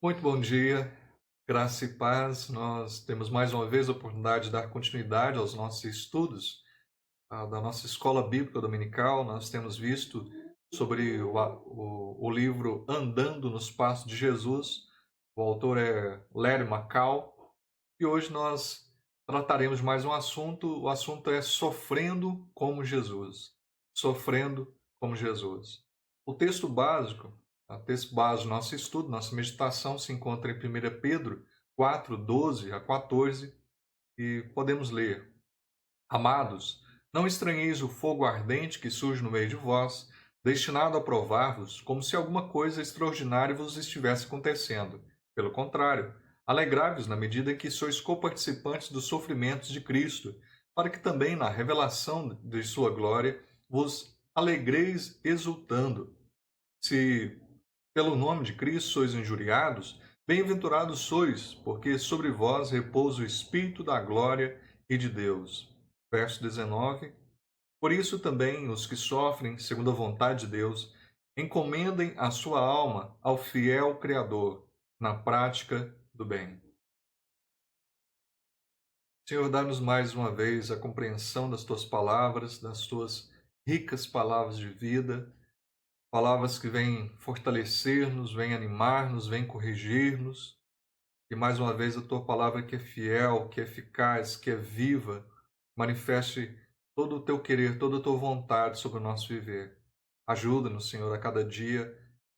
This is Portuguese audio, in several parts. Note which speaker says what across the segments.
Speaker 1: Muito bom dia, graça e paz. Nós temos mais uma vez a oportunidade de dar continuidade aos nossos estudos da nossa escola bíblica dominical. Nós temos visto sobre o livro Andando nos Passos de Jesus. O autor é Larry McCall. E hoje nós trataremos de mais um assunto. O assunto é Sofrendo como Jesus. Sofrendo como Jesus. O texto base do nosso estudo, nossa meditação, se encontra em 1 Pedro 4:12 a 14, e podemos ler: Amados, não estranheis o fogo ardente que surge no meio de vós, destinado a provar-vos, como se alguma coisa extraordinária vos estivesse acontecendo. Pelo contrário, alegrai-vos na medida em que sois coparticipantes dos sofrimentos de Cristo, para que também na revelação de sua glória vos alegreis exultando. Se pelo nome de Cristo sois injuriados, bem-aventurados sois, porque sobre vós repousa o Espírito da glória e de Deus. Verso 19. Por isso também os que sofrem segundo a vontade de Deus, encomendem a sua alma ao fiel Criador, na prática do bem. Senhor, dá-nos mais uma vez a compreensão das tuas palavras, das tuas ricas palavras de vida. Palavras que vêm fortalecer-nos, vêm animar-nos, vêm corrigir-nos. E mais uma vez a tua palavra que é fiel, que é eficaz, que é viva, manifeste todo o teu querer, toda a tua vontade sobre o nosso viver. Ajuda-nos, Senhor, a cada dia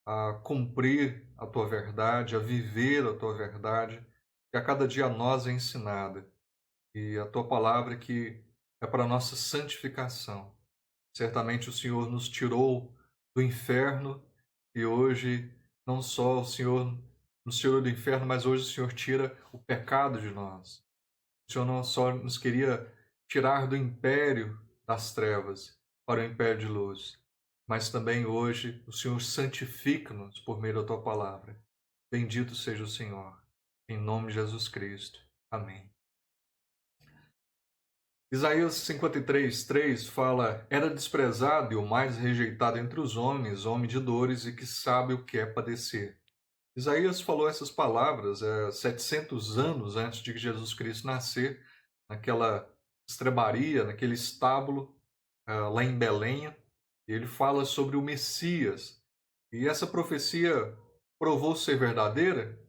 Speaker 1: a cumprir a tua verdade, a viver a tua verdade, que a cada dia a nós é ensinada. E a tua palavra que é para a nossa santificação. Certamente o Senhor nos tirou do inferno e hoje não só o Senhor nos tirou do inferno, mas hoje o Senhor tira o pecado de nós. O Senhor não só nos queria tirar do império das trevas para o império de luz, mas também hoje o Senhor santifica-nos por meio da tua palavra. Bendito seja o Senhor. Em nome de Jesus Cristo. Amém. Isaías 53:3 fala: Era desprezado e o mais rejeitado entre os homens, homem de dores e que sabe o que é padecer. Isaías falou essas palavras 700 anos antes de Jesus Cristo nascer, naquela estrebaria, naquele estábulo lá em Belém. E ele fala sobre o Messias. E essa profecia provou ser verdadeira?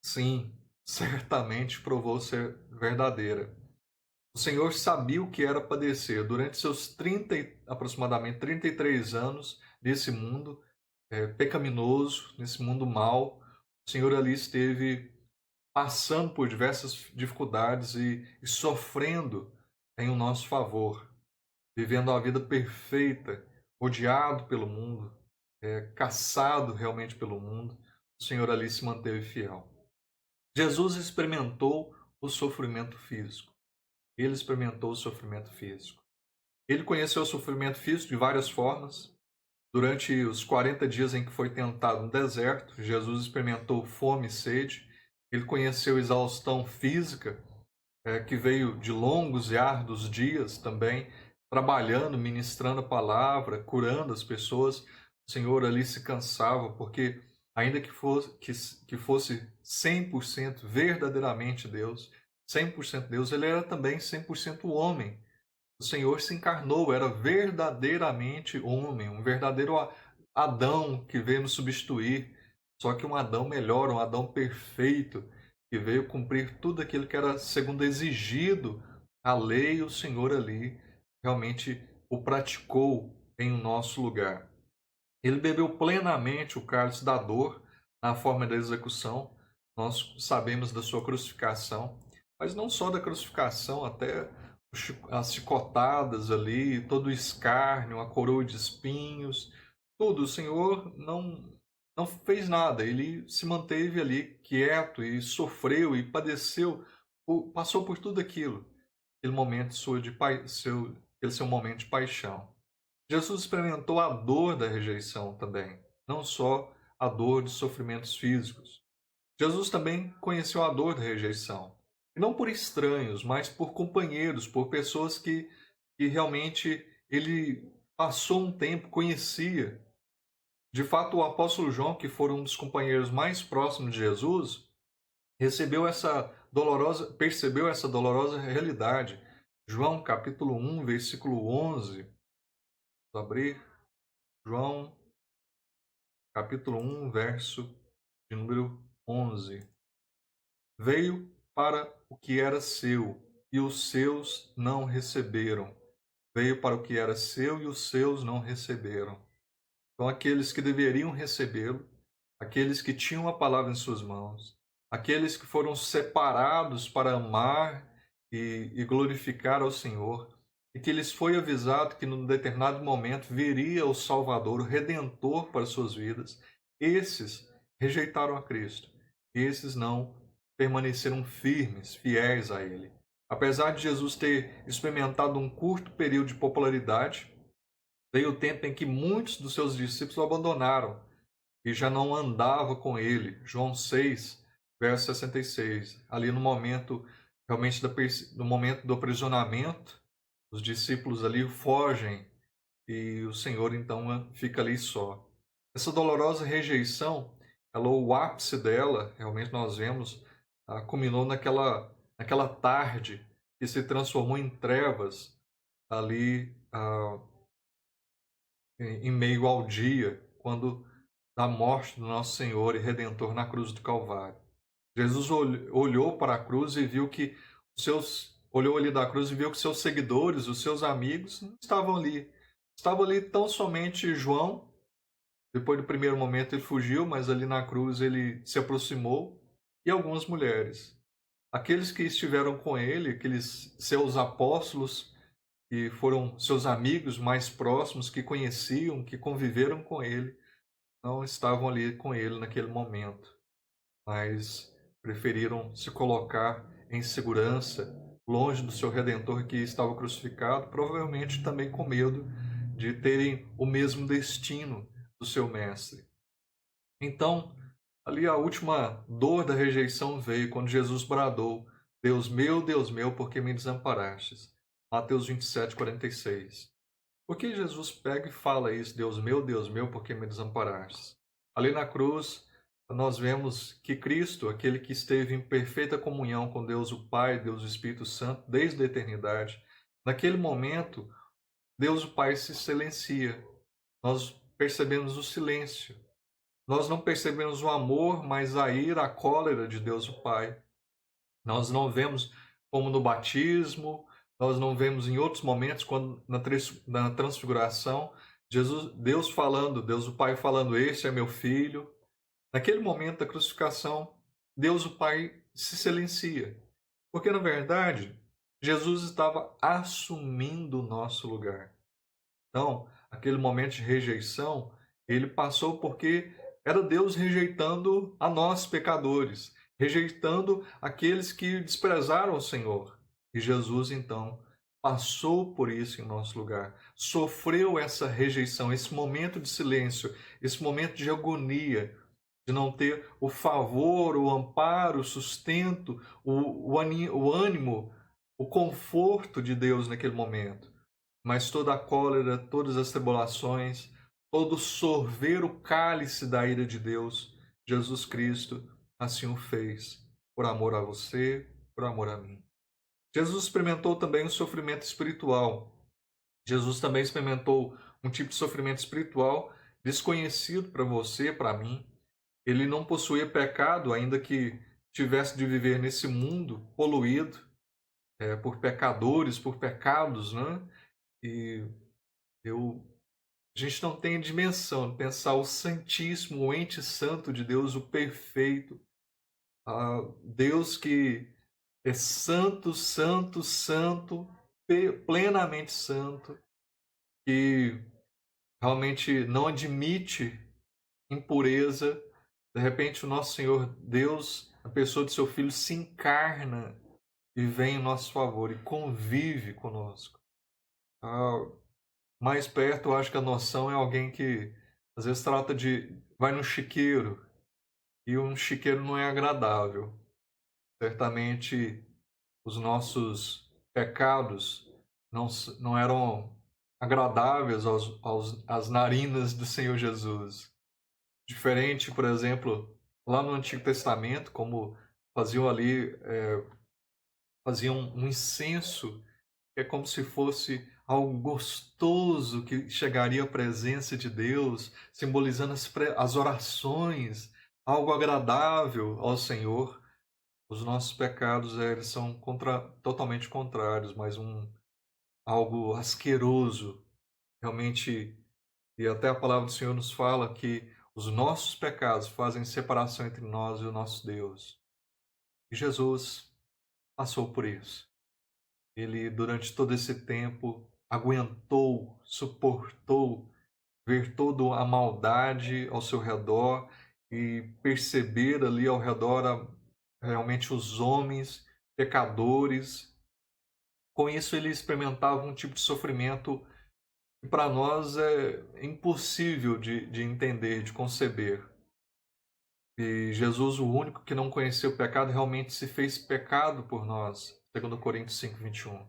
Speaker 1: Sim, certamente provou ser verdadeira. O Senhor sabia o que era padecer durante seus aproximadamente 33 anos nesse mundo pecaminoso, nesse mundo mau. O Senhor ali esteve passando por diversas dificuldades e sofrendo em o nosso favor, vivendo a vida perfeita, odiado pelo mundo, caçado realmente pelo mundo. O Senhor ali se manteve fiel. Jesus experimentou o sofrimento físico. Ele experimentou o sofrimento físico. Ele conheceu o sofrimento físico de várias formas. Durante os 40 dias em que foi tentado no deserto, Jesus experimentou fome e sede. Ele conheceu exaustão física, que veio de longos e árduos dias também, trabalhando, ministrando a palavra, curando as pessoas. O Senhor ali se cansava, porque ainda que fosse 100% verdadeiramente Deus, 100% Deus, ele era também 100% homem. O Senhor se encarnou, era verdadeiramente homem, um verdadeiro Adão que veio nos substituir, só que um Adão melhor, um Adão perfeito, que veio cumprir tudo aquilo que era segundo exigido a lei. O Senhor ali realmente o praticou em nosso lugar. Ele bebeu plenamente o cálice da dor na forma da execução. Nós sabemos da sua crucificação, mas não só da crucificação, até as chicotadas ali, todo o escárnio, a coroa de espinhos, tudo. O Senhor não fez nada, ele se manteve ali quieto e sofreu e padeceu, passou por tudo aquilo, aquele momento aquele seu momento de paixão. Jesus experimentou a dor da rejeição também, não só a dor de sofrimentos físicos. Jesus também conheceu a dor da rejeição, e não por estranhos, mas por companheiros, por pessoas que realmente ele passou um tempo, conhecia. De fato, o apóstolo João, que foi um dos companheiros mais próximos de Jesus, percebeu essa dolorosa realidade. João capítulo 1, versículo 11. Vou abrir. João capítulo 1, verso de número 11. Veio para o que era seu, e os seus não receberam. Veio para o que era seu, e os seus não receberam. Então, aqueles que deveriam recebê-lo, aqueles que tinham a palavra em suas mãos, aqueles que foram separados para amar e glorificar ao Senhor, e que lhes foi avisado que num determinado momento viria o Salvador, o Redentor para suas vidas, esses rejeitaram a Cristo. Esses não permaneceram firmes, fiéis a Ele. Apesar de Jesus ter experimentado um curto período de popularidade, veio o tempo em que muitos dos seus discípulos o abandonaram e já não andava com ele. João 6, verso 66. Ali no momento, realmente, no momento do aprisionamento, os discípulos ali fogem e o Senhor então fica ali só. Essa dolorosa rejeição, o ápice dela, realmente nós vemos, culminou naquela tarde que se transformou em trevas ali em meio ao dia, quando da morte do nosso Senhor e Redentor na cruz do Calvário. Jesus olhou para a cruz e viu que olhou ali da cruz e viu que seus seguidores, os seus amigos, não estavam ali. Estava ali tão somente João. Depois do primeiro momento ele fugiu, mas ali na cruz ele se aproximou, e algumas mulheres. Aqueles que estiveram com ele, aqueles seus apóstolos, que foram seus amigos mais próximos, que conheciam, que conviveram com ele, não estavam ali com ele naquele momento, mas preferiram se colocar em segurança, longe do seu Redentor que estava crucificado, provavelmente também com medo de terem o mesmo destino do seu Mestre. Então, ali a última dor da rejeição veio quando Jesus bradou: Deus meu, por que me desamparastes? Mateus 27, 46. Por que Jesus pega e fala isso? Deus meu, por que me desamparastes? Ali na cruz, nós vemos que Cristo, aquele que esteve em perfeita comunhão com Deus o Pai, Deus o Espírito Santo, desde a eternidade, naquele momento, Deus o Pai se silencia. Nós percebemos o silêncio. Nós não percebemos o amor, mas a ira, a cólera de Deus o Pai. Nós não vemos como no batismo, nós não vemos em outros momentos, quando na transfiguração, Deus o Pai falando: Este é meu filho. Naquele momento da crucificação, Deus o Pai se silencia, porque na verdade Jesus estava assumindo o nosso lugar. Então, aquele momento de rejeição, ele passou porque era Deus rejeitando a nós, pecadores, rejeitando aqueles que desprezaram o Senhor. E Jesus, então, passou por isso em nosso lugar, sofreu essa rejeição, esse momento de silêncio, esse momento de agonia, de não ter o favor, o amparo, o sustento, o ânimo, o conforto de Deus naquele momento. Mas toda a cólera, todas as tribulações, todo sorver o cálice da ira de Deus, Jesus Cristo assim o fez, por amor a você, por amor a mim. Jesus experimentou também o sofrimento espiritual. Jesus também experimentou um tipo de sofrimento espiritual desconhecido para você, para mim. Ele não possuía pecado, ainda que tivesse de viver nesse mundo poluído por pecadores, por pecados, né? E eu A gente não tem dimensão de pensar o Santíssimo, o ente santo de Deus, o perfeito, Deus que é santo, santo, santo, plenamente santo, que realmente não admite impureza. De repente, o nosso Senhor Deus, a pessoa de seu Filho, se encarna e vem em nosso favor e convive conosco. Mais perto, eu acho que a noção é alguém que às vezes trata de vai no chiqueiro e um chiqueiro não é agradável. Certamente os nossos pecados não eram agradáveis às narinas do Senhor Jesus. Diferente, por exemplo, lá no Antigo Testamento, como faziam ali, faziam um incenso, que é como se fosse algo gostoso que chegaria à presença de Deus, simbolizando as orações, algo agradável ao Senhor. Os nossos pecados, eles são totalmente contrários, mas algo asqueroso, realmente. E até a palavra do Senhor nos fala que os nossos pecados fazem separação entre nós e o nosso Deus. E Jesus passou por isso. Ele, durante todo esse tempo, aguentou, suportou ver toda a maldade ao seu redor e perceber ali ao redor realmente os homens pecadores. Com isso, ele experimentava um tipo de sofrimento que para nós é impossível de entender, de conceber. E Jesus, o único que não conheceu o pecado, realmente se fez pecado por nós, segundo Coríntios 5:21.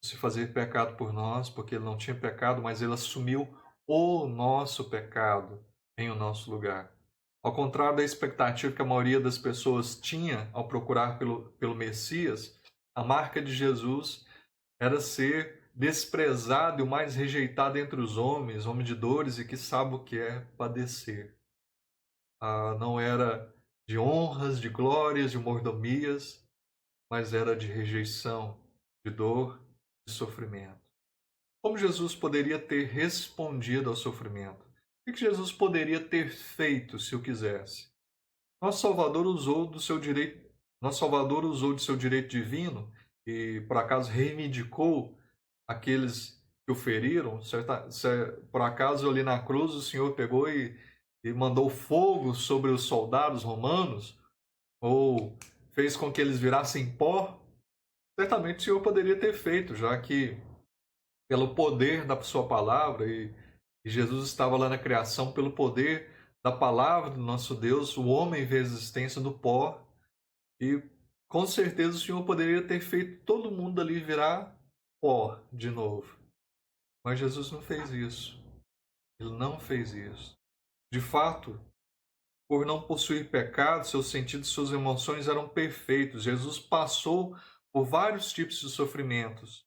Speaker 1: Se fazer pecado por nós, porque ele não tinha pecado, mas ele assumiu o nosso pecado em o nosso lugar. Ao contrário da expectativa que a maioria das pessoas tinha ao procurar pelo Messias, a marca de Jesus era ser desprezado e o mais rejeitado entre os homens, homem de dores e que sabe o que é padecer. Não era de honras, de glórias, de mordomias, mas era de rejeição, de dor, de sofrimento. Como Jesus poderia ter respondido ao sofrimento? O que Jesus poderia ter feito se o quisesse? Nosso Salvador usou do seu direito, Nosso Salvador usou de seu direito divino e por acaso reivindicou aqueles que o feriram. Por acaso ali na cruz o Senhor pegou e mandou fogo sobre os soldados romanos ou fez com que eles virassem pó? Certamente o Senhor poderia ter feito, já que pelo poder da sua palavra, e Jesus estava lá na criação, pelo poder da palavra do nosso Deus, o homem vê a existência do pó, e com certeza o Senhor poderia ter feito todo mundo ali virar pó de novo. Mas Jesus não fez isso. Ele não fez isso. De fato, por não possuir pecado, seus sentidos, suas emoções eram perfeitos. Jesus passou por vários tipos de sofrimentos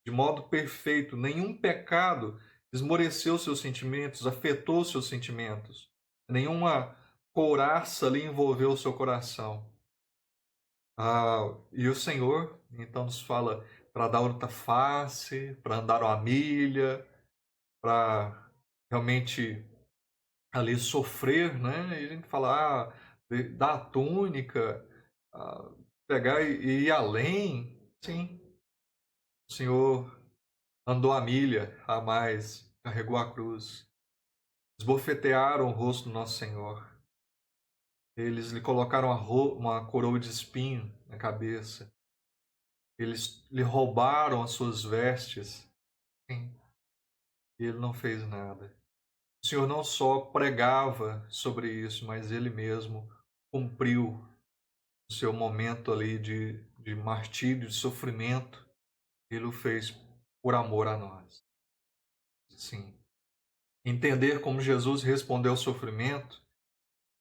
Speaker 1: de modo perfeito. Nenhum pecado esmoreceu seus sentimentos, afetou seus sentimentos. Nenhuma couraça ali envolveu o seu coração. E o Senhor, então, nos fala para dar outra face, para andar uma milha, para realmente ali sofrer, né? E a gente fala, dar a túnica, ah, pegar e ir além. Sim, o Senhor andou a milha a mais, carregou a cruz. Esbofetearam o rosto do nosso Senhor. Eles lhe colocaram uma coroa de espinho na cabeça. Eles lhe roubaram as suas vestes. Sim, e ele não fez nada. O Senhor não só pregava sobre isso, mas ele mesmo cumpriu o seu momento ali de martírio, de sofrimento. Ele o fez por amor a nós. Sim. Entender como Jesus respondeu ao sofrimento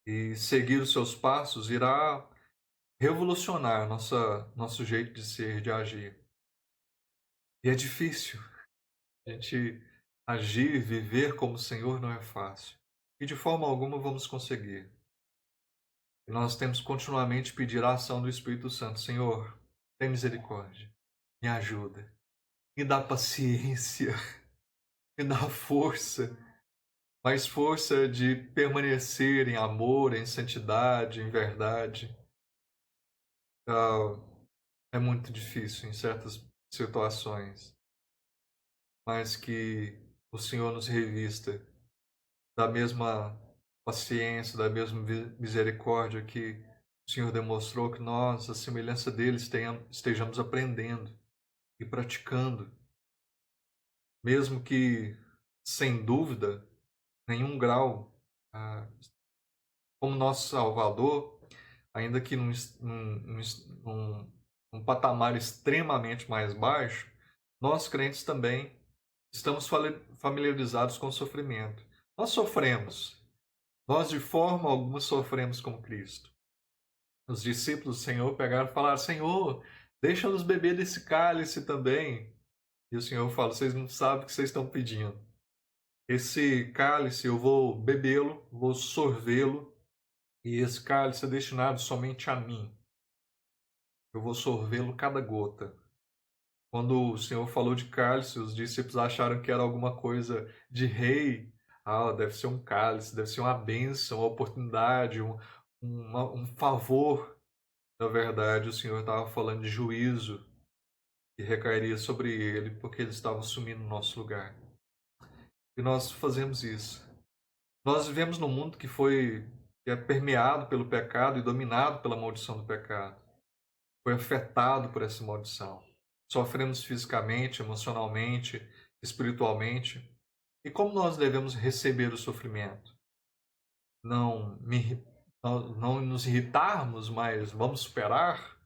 Speaker 1: e seguir os seus passos irá revolucionar nosso jeito de ser, de agir. E é difícil. A gente agir, viver como o Senhor não é fácil. E de forma alguma vamos conseguir. E nós temos que continuamente pedir a ação do Espírito Santo. Senhor, tem misericórdia. Me ajuda. Me dá paciência. Me dá força. Mais força de permanecer em amor, em santidade, em verdade. É muito difícil em certas situações, mas que o Senhor nos revista da mesma paciência, da mesma misericórdia que o Senhor demonstrou, que nós, a semelhança dele, estejamos aprendendo e praticando, mesmo que, sem dúvida, nenhum grau, ah, como nosso Salvador, ainda que num patamar extremamente mais baixo, nós crentes também estamos familiarizados com o sofrimento. Nós sofremos, Nós de forma alguma sofremos como Cristo. Os discípulos do Senhor pegaram e falaram: Senhor, deixa-nos beber desse cálice também. E o Senhor fala: vocês não sabem o que vocês estão pedindo. Esse cálice eu vou bebê-lo, vou sorvê-lo, e esse cálice é destinado somente a mim. Eu vou sorvê-lo cada gota. Quando o Senhor falou de cálice, os discípulos acharam que era alguma coisa de rei. Ah, deve ser um cálice, deve ser uma bênção, uma oportunidade, um favor. Na verdade, o Senhor estava falando de juízo que recairia sobre ele, porque ele estava assumindo o nosso lugar. E nós fazemos isso. Nós vivemos num mundo que é permeado pelo pecado e dominado pela maldição do pecado. Foi afetado por essa maldição. Sofremos fisicamente, emocionalmente, espiritualmente. E como nós devemos receber o sofrimento? Não, não nos irritarmos, mas vamos superar?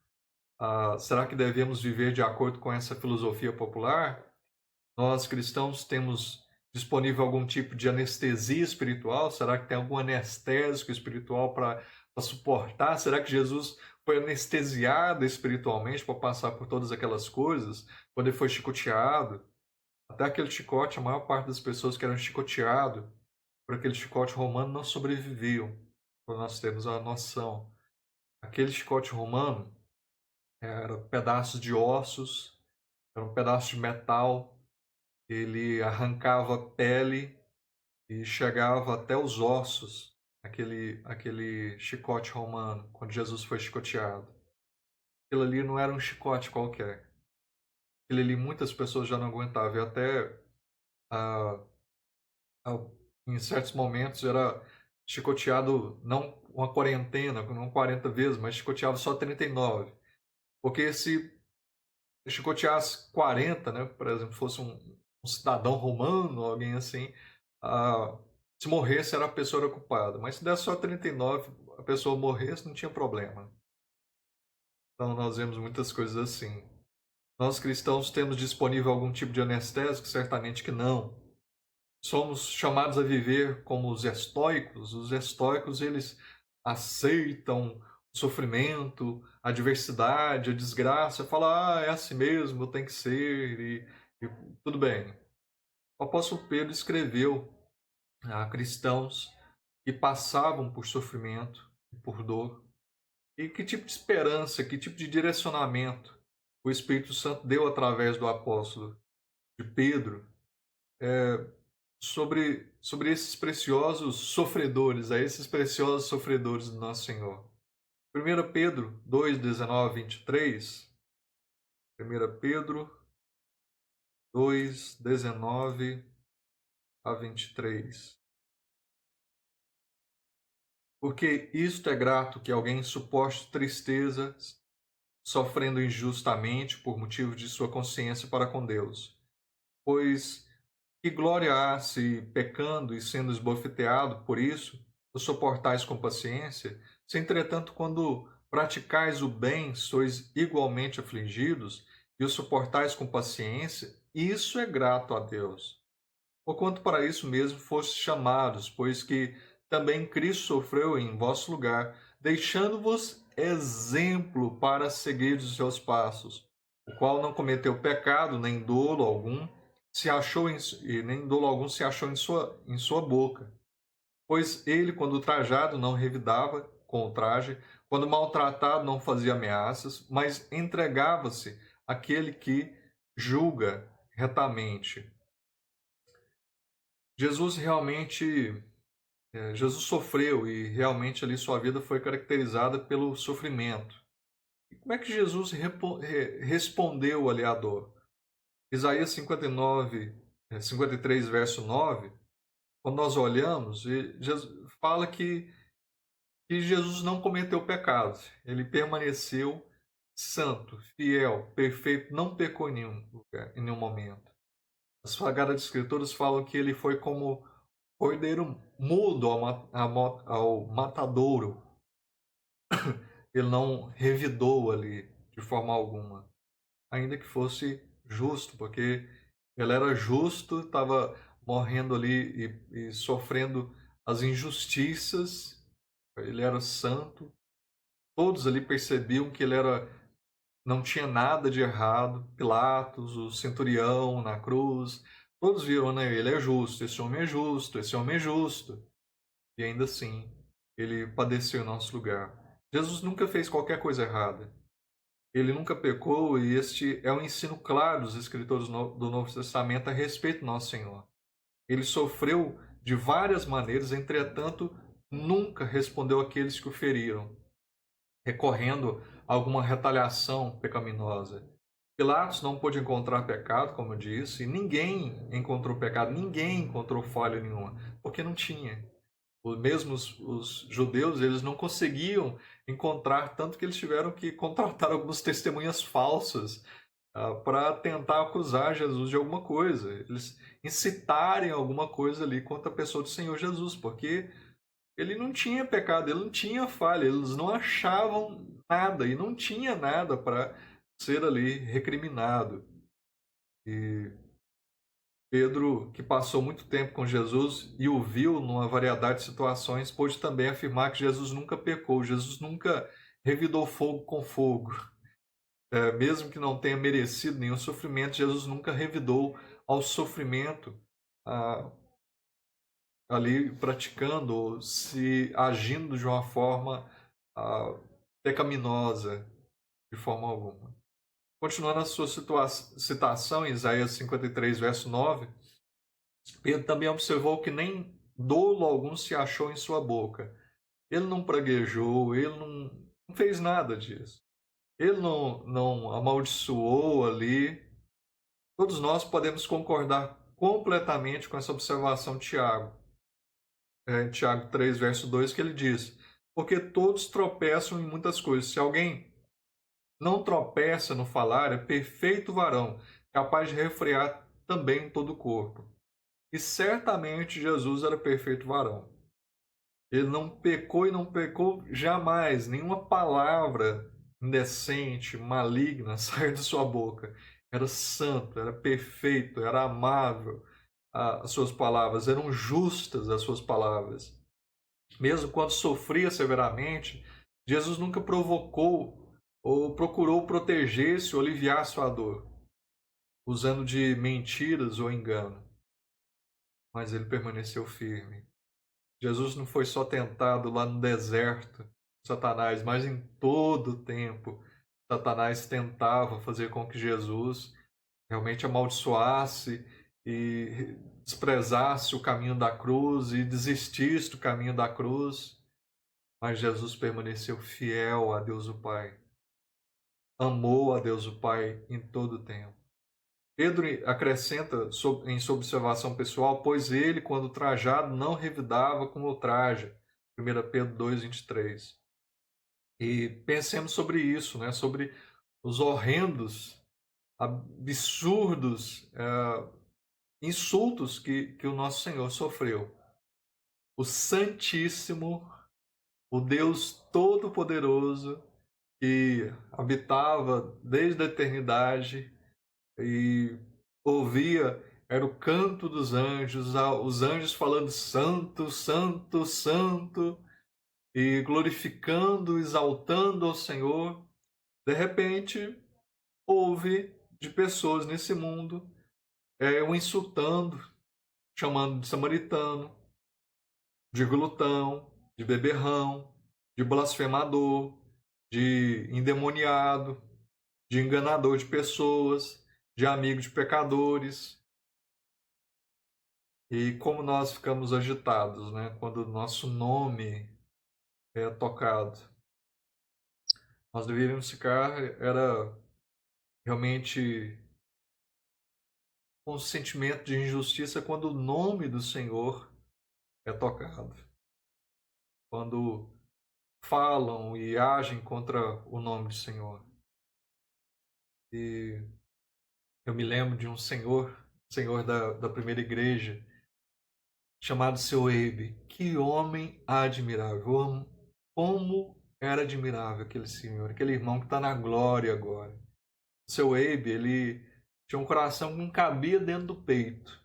Speaker 1: Será que devemos viver de acordo com essa filosofia popular? Nós cristãos temos disponível algum tipo de anestesia espiritual? Será que tem algum anestésico espiritual para suportar? Será que Jesus foi anestesiado espiritualmente para passar por todas aquelas coisas? Quando ele foi chicoteado, até aquele chicote, a maior parte das pessoas que eram chicoteadas por aquele chicote romano não sobreviviam. Então nós temos a noção. Aquele chicote romano era pedaços de ossos, era um pedaço de metal, ele arrancava a pele e chegava até os ossos, aquele chicote romano, quando Jesus foi chicoteado. Aquilo ali não era um chicote qualquer. Aquilo ali muitas pessoas já não aguentavam. E até ah, ah, em certos momentos era chicoteado não uma quarentena, não 40 vezes, mas chicoteava só 39. Porque se chicoteasse 40, né, por exemplo, fosse um cidadão romano, alguém assim, ah, se morresse era a pessoa ocupada. Mas se desse só 39, a pessoa morresse, não tinha problema. Então nós vemos muitas coisas assim. Nós cristãos temos disponível algum tipo de anestésico? Certamente que não. Somos chamados a viver como os estoicos. Os estoicos, eles aceitam o sofrimento, a adversidade, a desgraça, falam, é assim mesmo, tem que ser, e tudo bem. O apóstolo Pedro escreveu a cristãos que passavam por sofrimento e por dor, e que tipo de esperança, que tipo de direcionamento o Espírito Santo deu através do apóstolo de Pedro sobre esses preciosos sofredores, a esses preciosos sofredores do nosso Senhor. 1 Pedro 2, 19 a 23. 1 Pedro 2, 19 a 23. Porque isto é grato que alguém suporte tristezas, sofrendo injustamente por motivo de sua consciência para com Deus. Pois que glória há se, pecando e sendo esbofeteado por isso, o suportais com paciência? Se, entretanto, quando praticais o bem, sois igualmente afligidos e o suportais com paciência, isso é grato a Deus. Porquanto para isso mesmo fostes chamados, pois que também Cristo sofreu em vosso lugar, deixando-vos exemplo para seguir os seus passos, o qual não cometeu pecado, nem dolo algum, e nem dolo algum se achou em sua boca. Pois ele, quando trajado, não revidava com o traje, quando maltratado, não fazia ameaças, mas entregava-se àquele que julga retamente. Jesus realmente, Jesus sofreu e realmente ali sua vida foi caracterizada pelo sofrimento. E como é que Jesus respondeu ali à dor? Isaías 59, 53, verso 9, quando nós olhamos, Jesus fala que Jesus não cometeu pecado, ele permaneceu santo, fiel, perfeito, não pecou em nenhum lugar, em nenhum momento. As Sagradas Escrituras falam que ele foi como cordeiro mudo ao matadouro. Ele não revidou ali de forma alguma, ainda que fosse justo, porque ele era justo, estava morrendo ali e sofrendo as injustiças, ele era santo, todos ali percebiam que ele era não tinha nada de errado. Pilatos, o centurião na cruz, todos viram, né? Ele é justo, esse homem é justo, esse homem é justo. E ainda assim, ele padeceu em nosso lugar. Jesus nunca fez qualquer coisa errada. Ele nunca pecou, e este é o ensino claro dos escritores do Novo Testamento a respeito do nosso Senhor. Ele sofreu de várias maneiras, entretanto, nunca respondeu àqueles que o feriram, recorrendo a alguma retaliação pecaminosa. Pilatos não pôde encontrar pecado, como eu disse, e ninguém encontrou pecado, ninguém encontrou falha nenhuma, porque não tinha. Mesmo os judeus, eles não conseguiam encontrar, tanto que eles tiveram que contratar algumas testemunhas falsas para tentar acusar Jesus de alguma coisa. Eles incitarem alguma coisa ali contra a pessoa do Senhor Jesus, porque ele não tinha pecado, ele não tinha falha, eles não achavam nada e não tinha nada para ser ali recriminado. E Pedro, que passou muito tempo com Jesus e o viu numa variedade de situações, pôde também afirmar que Jesus nunca pecou, Jesus nunca revidou fogo com fogo. Mesmo que não tenha merecido nenhum sofrimento, Jesus nunca revidou ao sofrimento, ah, ali praticando, ou se agindo de uma forma ah, pecaminosa, de forma alguma. Continuando a sua citação em Isaías 53, verso 9, Pedro também observou que nem dolo algum se achou em sua boca. Ele não praguejou, ele não fez nada disso. Ele não amaldiçoou ali. Todos nós podemos concordar completamente com essa observação de Tiago. Em Tiago 3, verso 2, que ele diz: porque todos tropeçam em muitas coisas. Se alguém não tropeça no falar, é perfeito varão, capaz de refrear também todo o corpo. E certamente Jesus era perfeito varão. Ele não pecou e não pecou jamais. Nenhuma palavra indecente, maligna saiu de sua boca. Era santo, era perfeito, era amável. As suas palavras eram justas, as suas palavras. Mesmo quando sofria severamente, Jesus nunca provocou ou procurou proteger-se ou aliviar sua dor, usando de mentiras ou engano. Mas ele permaneceu firme. Jesus não foi só tentado lá no deserto, Satanás, mas em todo o tempo, Satanás tentava fazer com que Jesus realmente amaldiçoasse e desprezasse o caminho da cruz e desistisse do caminho da cruz. Mas Jesus permaneceu fiel a Deus o Pai, amou a Deus o Pai em todo o tempo. Pedro acrescenta em sua observação pessoal, pois ele, quando trajado, não revidava com ultraje. 1 Pedro 2:23. E pensemos sobre isso, né? Sobre os horrendos, absurdos insultos que o nosso Senhor sofreu. O Santíssimo, o Deus Todo-Poderoso, que habitava desde a eternidade e ouvia, era o canto dos anjos, os anjos falando santo, santo, santo, e glorificando, exaltando ao Senhor. De repente, houve de pessoas nesse mundo o insultando, chamando de samaritano, de glutão, de beberrão, de blasfemador, de endemoniado, de enganador de pessoas, de amigo de pecadores. E como nós ficamos agitados, né, quando o nosso nome é tocado. Nós deveríamos ficar, era realmente com um sentimento de injustiça quando o nome do Senhor é tocado. Quando falam e agem contra o nome do Senhor. E eu me lembro de um senhor da primeira igreja, chamado Seu Eibe. Que homem admirável! Como era admirável aquele senhor, aquele irmão que está na glória agora. Seu Eibe, ele tinha um coração que não cabia dentro do peito.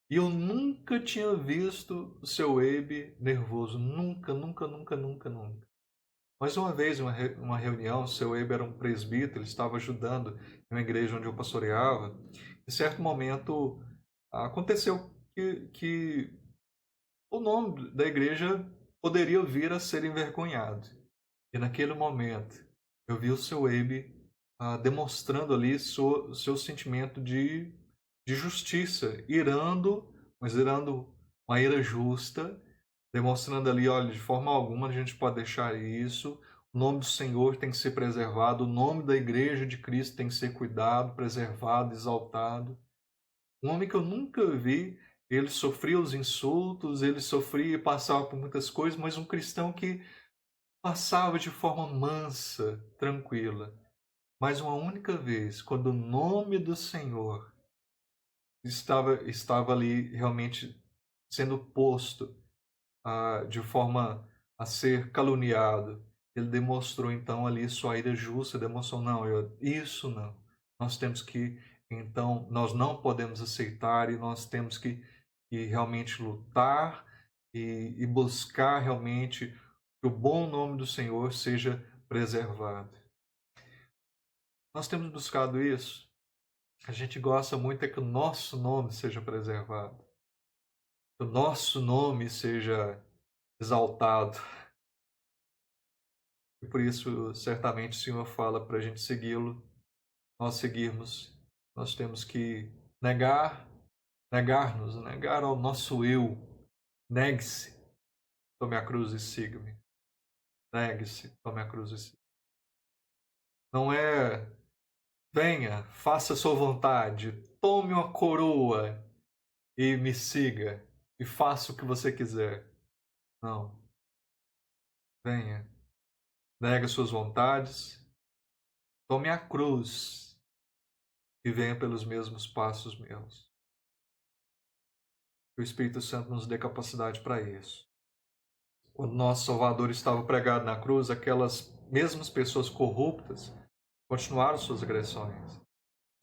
Speaker 1: E eu nunca tinha visto o seu Abe nervoso. Nunca, nunca, nunca, nunca, nunca. Mas uma vez, uma reunião, o seu Abe era um presbítero, ele estava ajudando em uma igreja onde eu pastoreava. Em certo momento, aconteceu que o nome da igreja poderia vir a ser envergonhado. E naquele momento, eu vi o seu Abe demonstrando ali seu sentimento de justiça, irando, mas irando uma ira justa, demonstrando ali, olha, de forma alguma a gente pode deixar isso, o nome do Senhor tem que ser preservado, o nome da igreja de Cristo tem que ser cuidado, preservado, exaltado. Um homem que eu nunca vi, ele sofria os insultos, ele sofria e passava por muitas coisas, mas um cristão que passava de forma mansa, tranquila. Mas uma única vez, quando o nome do Senhor estava ali realmente sendo posto de forma a ser caluniado, ele demonstrou então ali sua ira justa, demonstrou, não, isso não. Nós temos que, então, nós não podemos aceitar e nós temos que realmente lutar e buscar realmente que o bom nome do Senhor seja preservado. Nós temos buscado isso. A gente gosta muito é que o nosso nome seja preservado, que o nosso nome seja exaltado. E por isso, certamente, o Senhor fala para a gente segui-lo, nós seguirmos, nós temos que negar-nos, negar ao nosso eu. Negue-se, tome a cruz e siga-me. Negue-se, tome a cruz e siga-me. Não é, venha, faça a sua vontade, tome uma coroa e me siga, e faça o que você quiser. Não, venha, negue suas vontades, tome a cruz e venha pelos mesmos passos meus. Que o Espírito Santo nos dê capacidade para isso. Quando nosso Salvador estava pregado na cruz, aquelas mesmas pessoas corruptas continuaram suas agressões.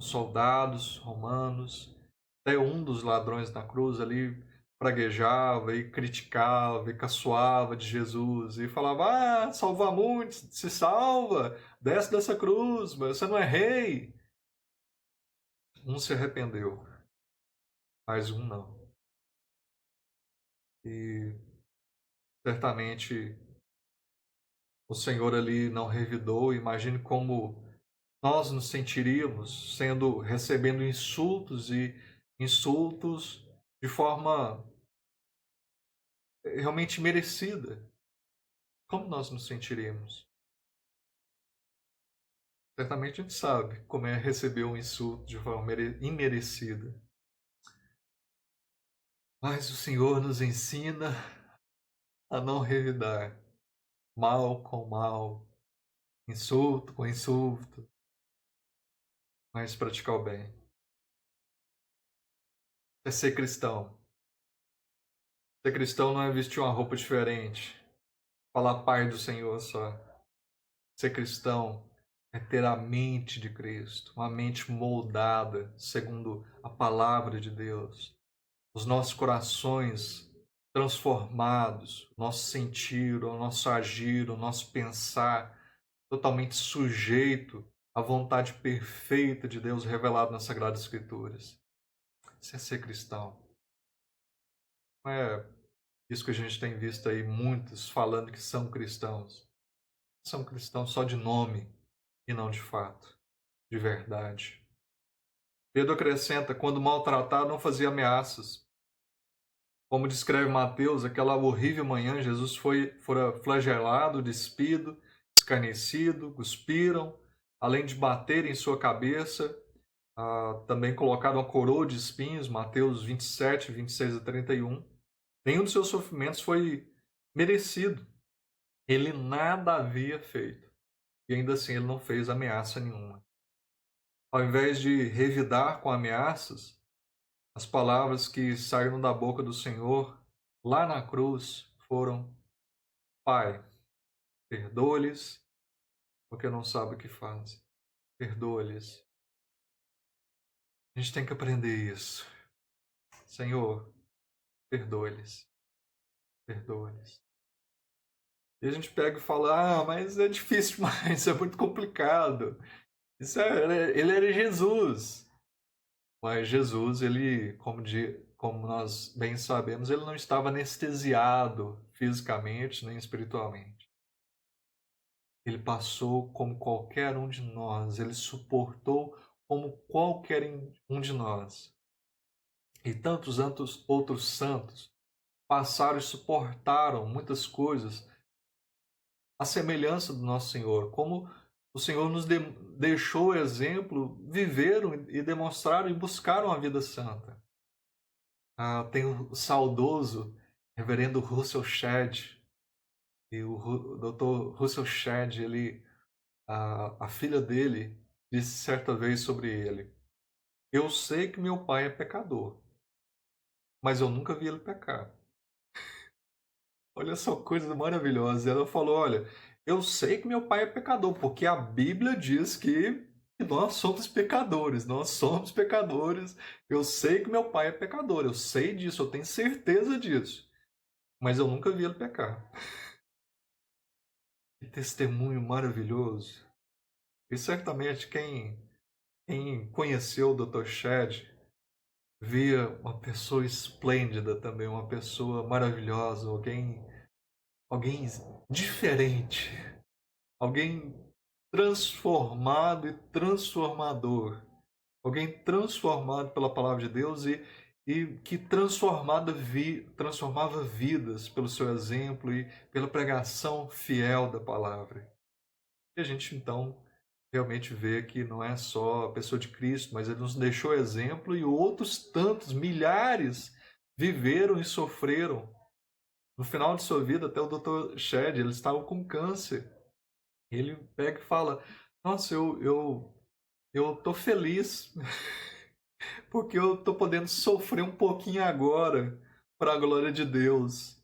Speaker 1: Os soldados romanos, até um dos ladrões na cruz ali praguejava e criticava e caçoava de Jesus e falava: salva muitos, se salva, desce dessa cruz, mas você não é rei. Um se arrependeu, mas um não. E certamente o Senhor ali não revidou. Imagine como nós nos sentiríamos recebendo insultos e insultos de forma realmente merecida. Como nós nos sentiríamos? Certamente a gente sabe como é receber um insulto de forma imerecida. Mas o Senhor nos ensina a não revidar mal com mal, insulto com insulto, mas praticar o bem. É ser cristão. Ser cristão não é vestir uma roupa diferente, falar Pai do Senhor só. Ser cristão é ter a mente de Cristo, uma mente moldada segundo a palavra de Deus. Os nossos corações transformados, o nosso sentir, o nosso agir, o nosso pensar totalmente sujeito à vontade perfeita de Deus revelada nas Sagradas Escrituras. Isso é ser cristão. Não é isso que a gente tem visto aí muitos falando que são cristãos. São cristãos só de nome e não de fato, de verdade. Pedro acrescenta: quando maltratado, não fazia ameaças. Como descreve Mateus, aquela horrível manhã, Jesus fora flagelado, despido, escarnecido, cuspiram, além de bater em sua cabeça, também colocaram uma coroa de espinhos, Mateus 27, 26 a 31. Nenhum dos seus sofrimentos foi merecido. Ele nada havia feito. E ainda assim ele não fez ameaça nenhuma. Ao invés de revidar com ameaças, as palavras que saíram da boca do Senhor lá na cruz foram: Pai, perdoa-lhes, porque não sabem o que fazem. Perdoa-lhes. A gente tem que aprender isso. Senhor, perdoa-lhes, perdoa-lhes. E a gente pega e fala, mas é difícil demais, é muito complicado. Ele era Jesus. Mas Jesus, ele, como nós bem sabemos, ele não estava anestesiado fisicamente nem espiritualmente. Ele passou como qualquer um de nós, ele suportou como qualquer um de nós. E tantos outros santos passaram e suportaram muitas coisas, à semelhança do nosso Senhor. Como o Senhor nos deixou exemplo, viveram e demonstraram e buscaram a vida santa. Tem o saudoso reverendo Russell Shedd, e o Dr. Russell Shedd, a filha dele disse certa vez sobre ele: eu sei que meu pai é pecador, mas eu nunca vi ele pecar. Olha só, coisa maravilhosa. Ela falou: olha, eu sei que meu pai é pecador, porque a Bíblia diz que nós somos pecadores, nós somos pecadores. Eu sei que meu pai é pecador, eu sei disso, eu tenho certeza disso, mas eu nunca vi ele pecar. Que testemunho maravilhoso. E certamente quem conheceu o Dr. Shedd via uma pessoa esplêndida também, uma pessoa maravilhosa, alguém diferente, alguém transformado e transformador, alguém transformado pela palavra de Deus e que transformava vidas pelo seu exemplo e pela pregação fiel da palavra. E a gente então realmente vê que não é só a pessoa de Cristo, mas ele nos deixou exemplo e outros tantos, milhares, viveram e sofreram. No final de sua vida, até o Dr. Shedd, ele estava com câncer. Ele pega e fala: nossa, eu tô feliz porque eu tô podendo sofrer um pouquinho agora para a glória de Deus.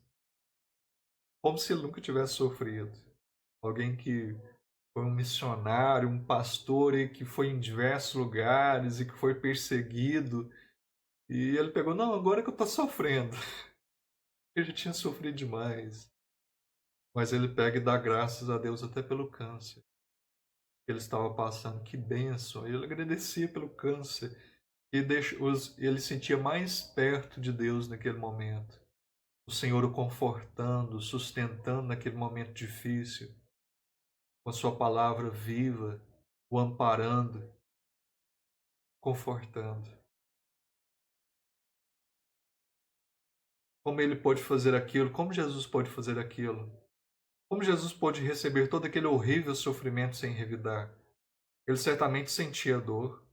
Speaker 1: Como se ele nunca tivesse sofrido. Alguém que foi um missionário, um pastor e que foi em diversos lugares e que foi perseguido. E ele pegou: não, agora que eu tô sofrendo. Eu já tinha sofrido demais. Mas ele pega e dá graças a Deus até pelo câncer que ele estava passando. Que bênção! Ele agradecia pelo câncer. E ele sentia mais perto de Deus naquele momento. O Senhor o confortando, sustentando naquele momento difícil, com a sua palavra viva, o amparando, confortando. Como ele pôde fazer aquilo? Como Jesus pôde fazer aquilo? Como Jesus pôde receber todo aquele horrível sofrimento sem revidar? Ele certamente sentia dor,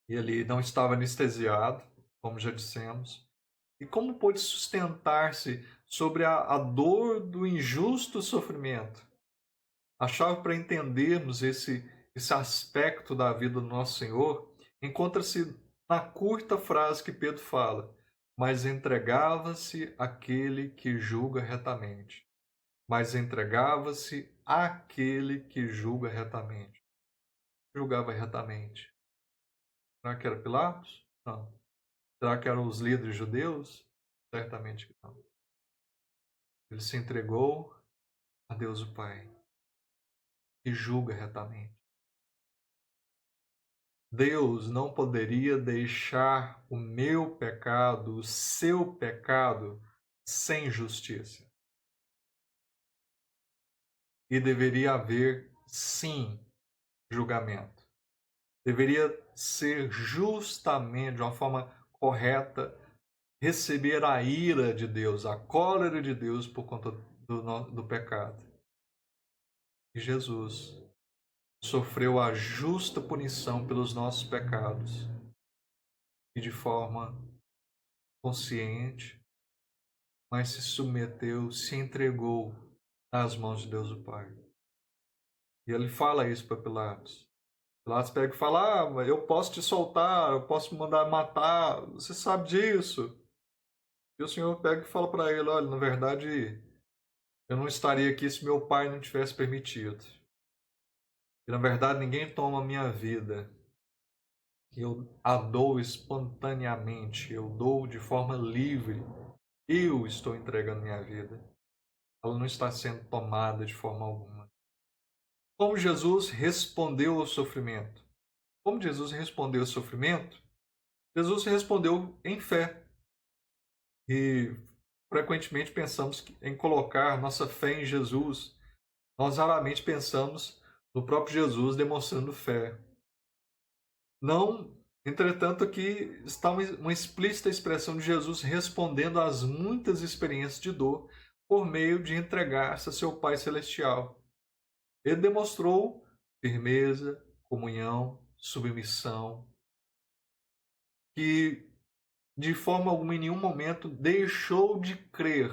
Speaker 1: e ele não estava anestesiado, como já dissemos. E como pôde sustentar-se sobre a dor do injusto sofrimento? A chave para entendermos esse aspecto da vida do nosso Senhor encontra-se na curta frase que Pedro fala: mas entregava-se àquele que julga retamente. Mas entregava-se àquele que julga retamente. Julgava retamente. Será que era Pilatos? Não. Será que eram os líderes judeus? Certamente que não. Ele se entregou a Deus o Pai, que julga retamente. Deus não poderia deixar o meu pecado, o seu pecado, sem justiça. E deveria haver, sim, julgamento. Deveria ser justamente, de uma forma correta, receber a ira de Deus, a cólera de Deus por conta do pecado. E Jesus sofreu a justa punição pelos nossos pecados e de forma consciente, mas se submeteu, se entregou nas mãos de Deus o Pai. E ele fala isso para Pilatos. Pilatos pega e fala: eu posso te soltar, eu posso mandar matar, você sabe disso. E o Senhor pega e fala para ele: olha, na verdade, eu não estaria aqui se meu pai não tivesse permitido. E na verdade, ninguém toma a minha vida Eu a dou espontaneamente, eu dou de forma livre. Eu estou entregando minha vida. Ela não está sendo tomada de forma alguma. Como Jesus respondeu ao sofrimento? Como Jesus respondeu ao sofrimento? Jesus respondeu em fé. E frequentemente pensamos em colocar nossa fé em Jesus. Nós raramente pensamos no próprio Jesus demonstrando fé. Não, entretanto, aqui está uma explícita expressão de Jesus respondendo às muitas experiências de dor por meio de entregar-se a seu Pai Celestial. Ele demonstrou firmeza, comunhão, submissão, que de forma alguma, em nenhum momento, deixou de crer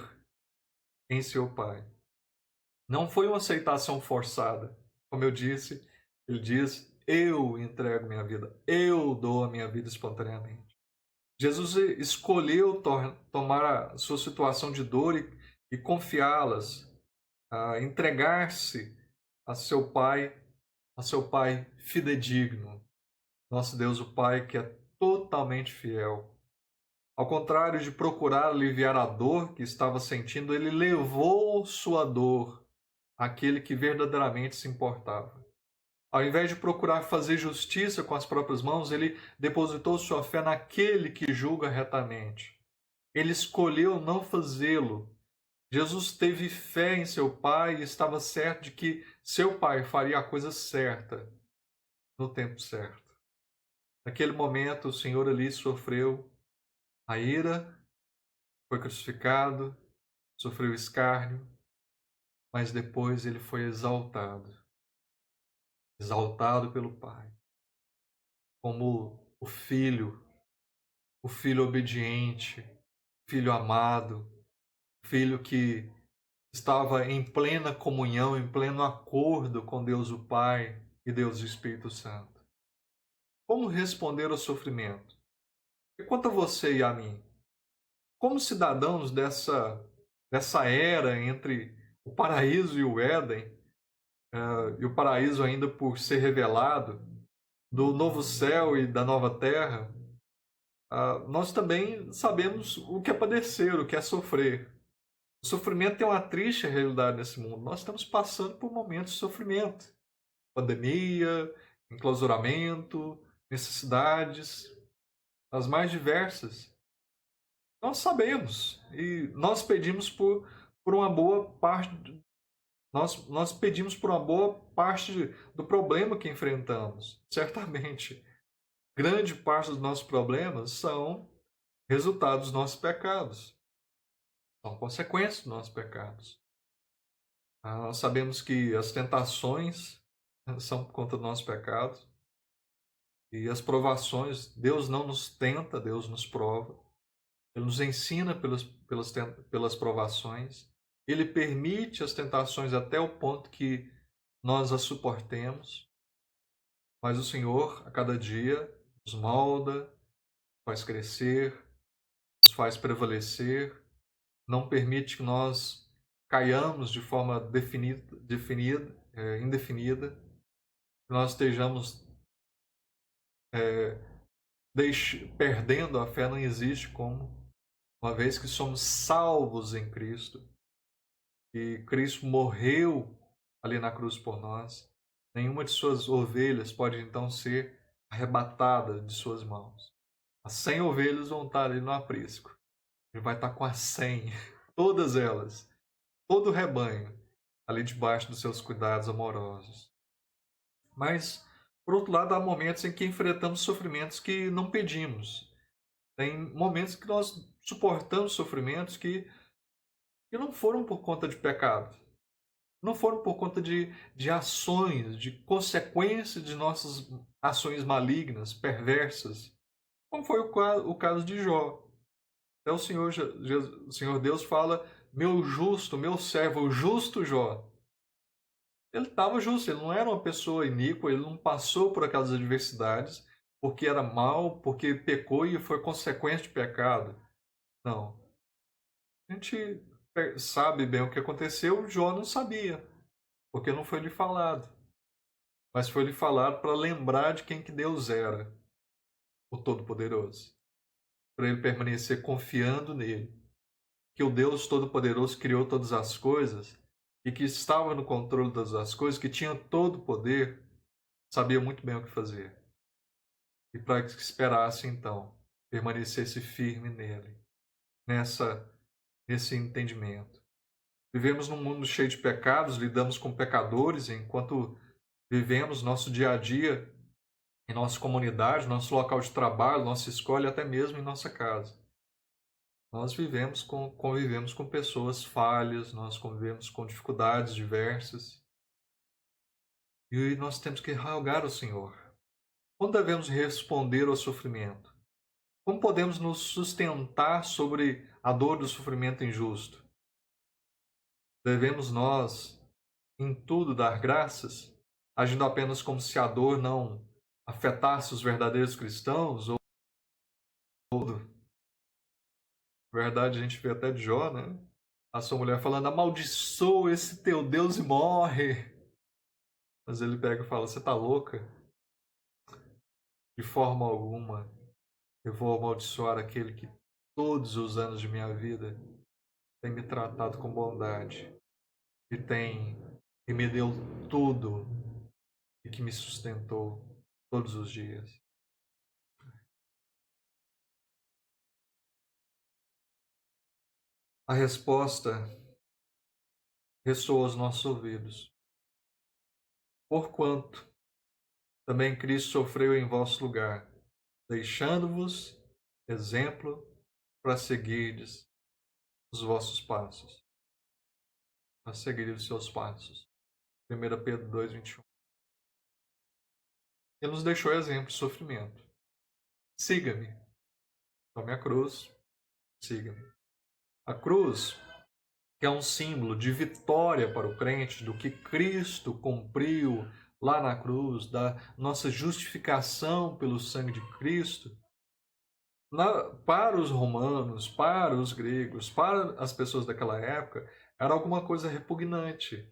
Speaker 1: em seu Pai. Não foi uma aceitação forçada. Como eu disse, ele diz: eu entrego minha vida, eu dou a minha vida espontaneamente. Jesus escolheu tomar a sua situação de dor e confiá-las, entregar-se a seu Pai fidedigno, nosso Deus, o Pai que é totalmente fiel. Ao contrário de procurar aliviar a dor que estava sentindo, ele levou sua dor àquele que verdadeiramente se importava. Ao invés de procurar fazer justiça com as próprias mãos, ele depositou sua fé naquele que julga retamente. Ele escolheu não fazê-lo. Jesus teve fé em seu Pai e estava certo de que seu Pai faria a coisa certa no tempo certo. Naquele momento, o Senhor ali sofreu a ira, foi crucificado, sofreu escárnio, mas depois ele foi exaltado, exaltado pelo Pai, como o filho obediente, filho amado, filho que estava em plena comunhão, em pleno acordo com Deus o Pai e Deus o Espírito Santo. Como responder ao sofrimento? E quanto a você e a mim, como cidadãos dessa era entre o paraíso e o Éden, e o paraíso ainda por ser revelado, do novo céu e da nova terra, nós também sabemos o que é padecer, o que é sofrer. O sofrimento é uma triste realidade nesse mundo. Nós estamos passando por momentos de sofrimento. Pandemia, enclausuramento, necessidades, as mais diversas. Nós sabemos e nós pedimos por uma boa parte. Nós pedimos por uma boa parte do problema que enfrentamos. Certamente, grande parte dos nossos problemas são resultados dos nossos pecados, são consequências dos nossos pecados. Nós sabemos que as tentações são por conta dos nossos pecados e as provações, Deus não nos tenta, Deus nos prova. Ele nos ensina pelas provações. Ele permite as tentações até o ponto que nós as suportemos. Mas o Senhor, a cada dia, nos molda, faz crescer, nos faz prevalecer, não permite que nós caiamos de forma indefinida, que nós estejamos perdendo a fé, não existe como, uma vez que somos salvos em Cristo, e Cristo morreu ali na cruz por nós, nenhuma de suas ovelhas pode então ser arrebatada de suas mãos. As 100 ovelhas vão estar ali no aprisco. Ele vai estar com as 100, todas elas, todo o rebanho, ali debaixo dos seus cuidados amorosos. Mas, por outro lado, há momentos em que enfrentamos sofrimentos que não pedimos. Tem momentos que nós suportamos sofrimentos que não foram por conta de pecado. Não foram por conta de ações, de consequências de nossas ações malignas, perversas, como foi o caso de Jó. Até o Senhor Deus fala: meu justo, meu servo, o justo Jó. Ele estava justo, ele não era uma pessoa iníqua, ele não passou por aquelas adversidades porque era mal, porque pecou e foi consequência de pecado. Não. A gente sabe bem o que aconteceu, Jó não sabia, porque não foi lhe falado. Mas foi lhe falado para lembrar de quem que Deus era. o Todo-Poderoso, para ele permanecer confiando nele, que o Deus Todo-Poderoso criou todas as coisas e que estava no controle de todas as coisas, que tinha todo o poder, sabia muito bem o que fazer. E para que esperasse então, permanecesse firme nele, nesse entendimento. Vivemos num mundo cheio de pecados, lidamos com pecadores, enquanto vivemos nosso dia a dia em nossa comunidade, nosso local de trabalho, nossa escola e até mesmo em nossa casa. Nós convivemos com pessoas falhas, nós convivemos com dificuldades diversas e nós temos que rogar ao Senhor. Como devemos responder ao sofrimento? Como podemos nos sustentar sobre a dor do sofrimento injusto? Devemos nós, em tudo, dar graças, agindo apenas como se a dor não afetasse os verdadeiros cristãos? Ou, na verdade, a gente vê até de Jó, né? A sua mulher falando: amaldiçoa esse teu Deus e morre. Mas ele pega e fala: você tá louca? De forma alguma eu vou amaldiçoar aquele que todos os anos de minha vida tem me tratado com bondade, que me deu tudo e que me sustentou todos os dias. A resposta ressoa aos nossos ouvidos. Porquanto também Cristo sofreu em vosso lugar, deixando-vos exemplo para seguirdes os vossos passos, para seguir os seus passos. 1 Pedro 2:21. Ele nos deixou exemplo de sofrimento. Siga-me. Tome a cruz. Siga-me. A cruz, que é um símbolo de vitória para o crente, do que Cristo cumpriu lá na cruz, da nossa justificação pelo sangue de Cristo, para os romanos, para os gregos, para as pessoas daquela época, era alguma coisa repugnante,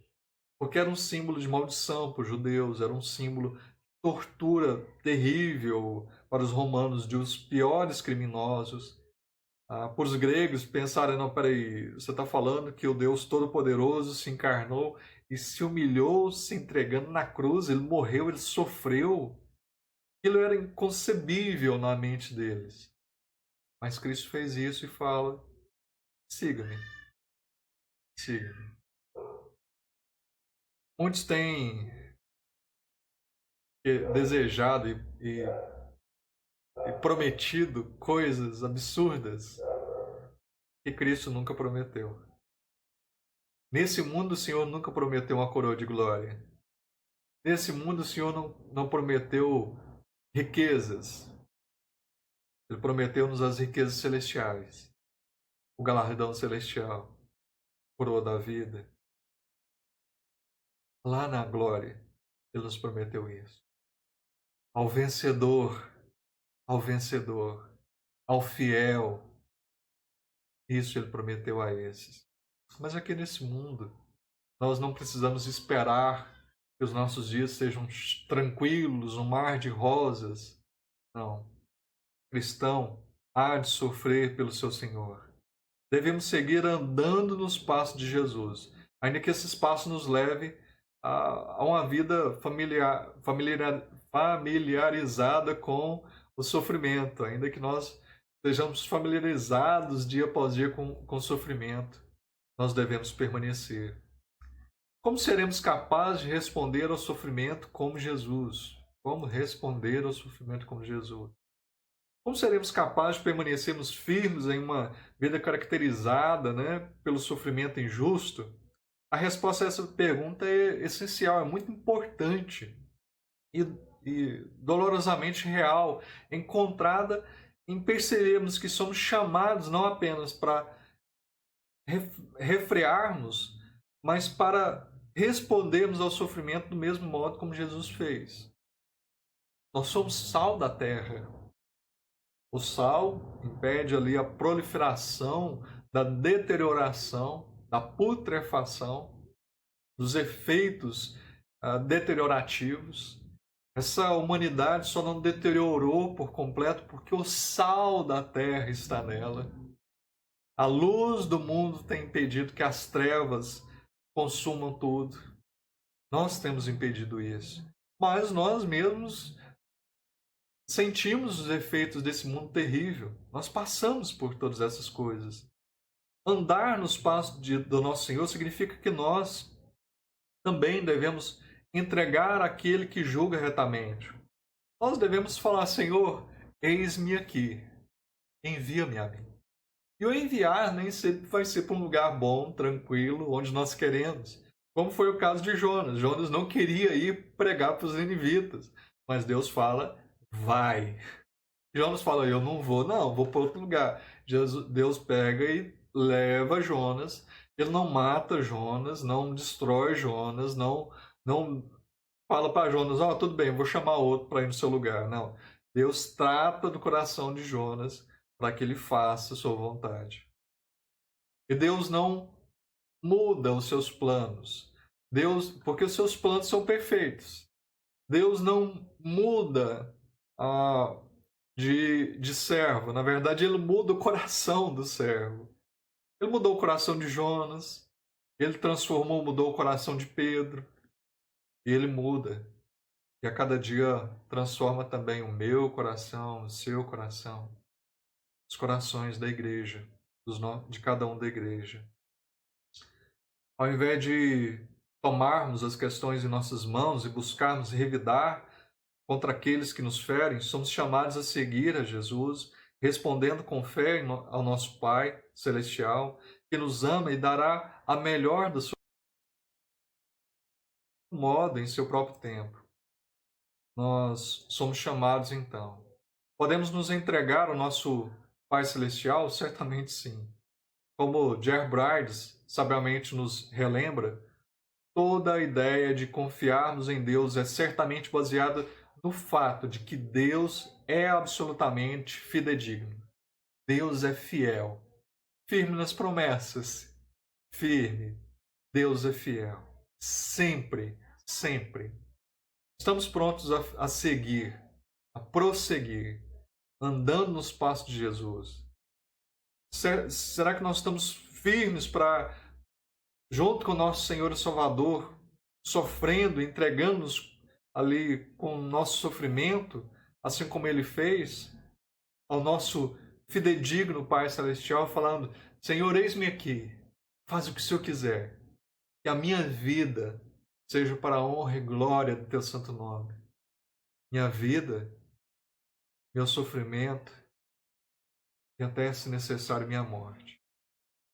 Speaker 1: porque era um símbolo de maldição para os judeus, era um símbolo de tortura terrível para os romanos, de os piores criminosos. Para os gregos pensarem: não, peraí, você está falando que o Deus Todo-Poderoso se encarnou e se humilhou se entregando na cruz, ele morreu, ele sofreu. Aquilo era inconcebível na mente deles. Mas Cristo fez isso e fala: siga-me, siga-me. Muitos têm desejado e prometido coisas absurdas que Cristo nunca prometeu. Nesse mundo o Senhor nunca prometeu uma coroa de glória. Nesse mundo o Senhor não prometeu riquezas. Ele prometeu-nos as riquezas celestiais, o galardão celestial, a coroa da vida. Lá na glória, Ele nos prometeu isso. Ao vencedor, ao fiel, isso Ele prometeu a esses. Mas aqui nesse mundo, nós não precisamos esperar que os nossos dias sejam tranquilos, um mar de rosas. Não. O cristão há de sofrer pelo seu Senhor. Devemos seguir andando nos passos de Jesus, ainda que esses passos nos levem a uma vida familiarizada com o sofrimento, ainda que nós estejamos familiarizados dia após dia com o sofrimento, nós devemos permanecer. Como seremos capazes de responder ao sofrimento como Jesus? Como responder ao sofrimento como Jesus? Como seremos capazes de permanecermos firmes em uma vida caracterizada, pelo sofrimento injusto? A resposta a essa pergunta é essencial, é muito importante e dolorosamente real, encontrada em percebermos que somos chamados não apenas para refrearmos, mas para respondermos ao sofrimento do mesmo modo como Jesus fez. Nós somos sal da terra. O sal impede ali a proliferação da deterioração, da putrefação, dos efeitos deteriorativos. Essa humanidade só não deteriorou por completo porque o sal da terra está nela. A luz do mundo tem impedido que as trevas consumam tudo. Nós temos impedido isso. Mas nós mesmos sentimos os efeitos desse mundo terrível. Nós passamos por todas essas coisas. Andar nos passos do nosso Senhor significa que nós também devemos entregar aquele que julga retamente. Nós devemos falar: Senhor, eis-me aqui, envia-me a mim. E o enviar nem sempre vai ser para um lugar bom, tranquilo, onde nós queremos. Como foi o caso de Jonas. Jonas não queria ir pregar para os ninivitas, mas Deus fala: vai. Jonas fala: eu não vou, não, vou para outro lugar. Deus pega e leva Jonas. Ele não mata Jonas, não destrói Jonas, não fala para Jonas: ó, tudo bem, vou chamar outro para ir no seu lugar. Não. Deus trata do coração de Jonas para que ele faça a sua vontade. E Deus não muda os seus planos. Porque os seus planos são perfeitos. Deus não muda de servo. Na verdade, ele muda o coração do servo. Ele mudou o coração de Jonas. Ele mudou o coração de Pedro. E ele muda. E a cada dia transforma também o meu coração, o seu coração, os corações da igreja, de cada um da igreja. Ao invés de tomarmos as questões em nossas mãos e buscarmos revidar contra aqueles que nos ferem, somos chamados a seguir a Jesus, respondendo com fé ao nosso Pai Celestial, que nos ama e dará a melhor da sua modo em seu próprio tempo. Nós somos chamados então. Podemos nos entregar ao nosso Pai Celestial? Certamente sim. Como Gerhard sabiamente nos relembra, toda a ideia de confiarmos em Deus é certamente baseada no fato de que Deus é absolutamente fidedigno. Deus é fiel. Firme nas promessas. Firme. Deus é fiel. Sempre, sempre. Estamos prontos a seguir, a prosseguir, andando nos passos de Jesus. Será que nós estamos firmes para, junto com o nosso Senhor e Salvador, sofrendo, entregando-nos ali com o nosso sofrimento, assim como Ele fez, ao nosso fidedigno Pai Celestial, falando: Senhor, eis-me aqui, faz o que o Senhor quiser, que a minha vida seja para a honra e glória do Teu santo nome. Minha vida, meu sofrimento e até, se necessário, minha morte.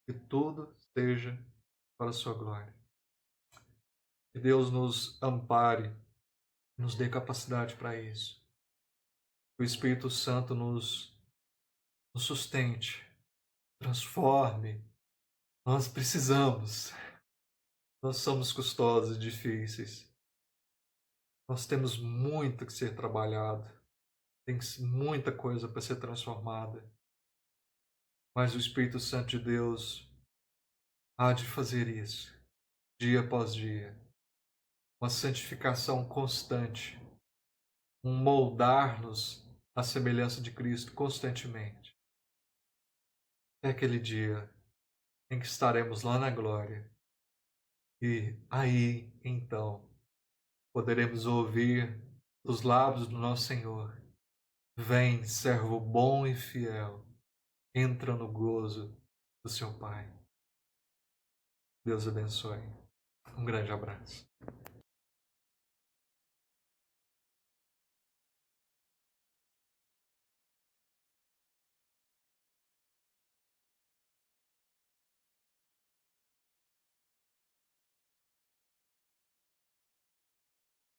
Speaker 1: Que tudo seja para a sua glória. Que Deus nos ampare, nos dê capacidade para isso. Que o Espírito Santo nos sustente, transforme. Nós precisamos. Nós somos custosos e difíceis. Nós temos muito que ser trabalhado. Tem muita coisa para ser transformada. Mas o Espírito Santo de Deus há de fazer isso, dia após dia. Uma santificação constante. Um moldar-nos à semelhança de Cristo constantemente. É aquele dia em que estaremos lá na glória. E aí, então, poderemos ouvir dos lábios do nosso Senhor: vem, servo bom e fiel, entra no gozo do seu Pai. Deus abençoe. Um grande abraço.